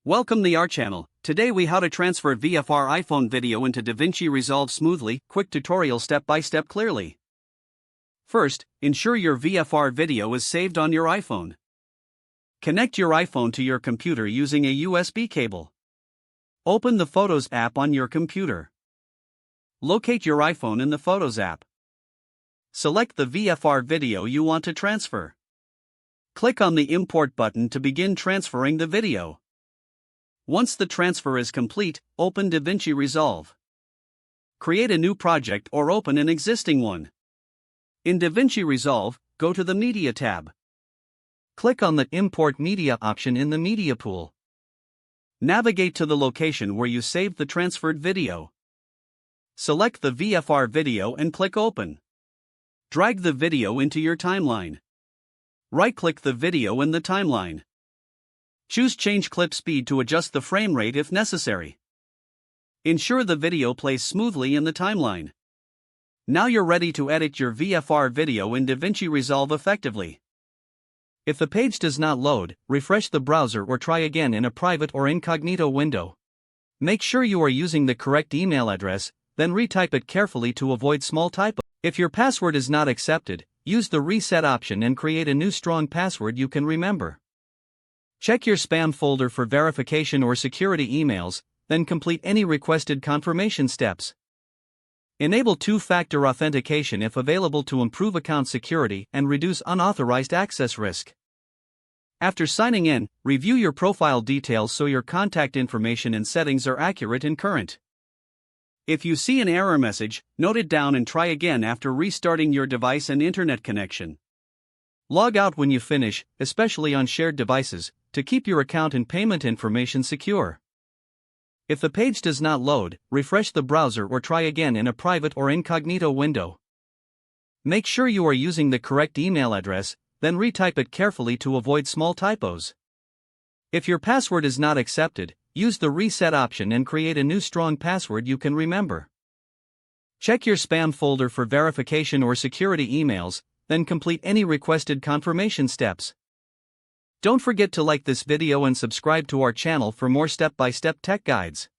Welcome to our channel. Today we how to transfer VFR iPhone video into DaVinci Resolve smoothly, quick tutorial step by step clearly. First, ensure your VFR video is saved on your iPhone. Connect your iPhone to your computer using a USB cable. Open the Photos app on your computer. Locate your iPhone in the Photos app. Select the VFR video you want to transfer. Click on the Import button to begin transferring the video. Once the transfer is complete, open DaVinci Resolve. Create a new project or open an existing one. In DaVinci Resolve, go to the Media tab. Click on the Import Media option in the Media pool. Navigate to the location where you saved the transferred video. Select the VFR video and click Open. Drag the video into your timeline. Right-click the video in the timeline. Choose Change Clip Speed to adjust the frame rate if necessary. Ensure the video plays smoothly in the timeline. Now you're ready to edit your VFR video in DaVinci Resolve effectively. If the page does not load, refresh the browser or try again in a private or incognito window. Make sure you are using the correct email address, then retype it carefully to avoid small typos. If your password is not accepted, use the Reset option and create a new strong password you can remember. Check your spam folder for verification or security emails, then complete any requested confirmation steps. Enable two-factor authentication if available to improve account security and reduce unauthorized access risk. After signing in, review your profile details so your contact information and settings are accurate and current. If you see an error message, note it down and try again after restarting your device and internet connection. Log out when you finish, especially on shared devices, to keep your account and payment information secure. If the page does not load, refresh the browser or try again in a private or incognito window. Make sure you are using the correct email address, then retype it carefully to avoid small typos. If your password is not accepted, use the Reset option and create a new strong password you can remember. Check your spam folder for verification or security emails, then complete any requested confirmation steps. Don't forget to like this video and subscribe to our channel for more step-by-step tech guides.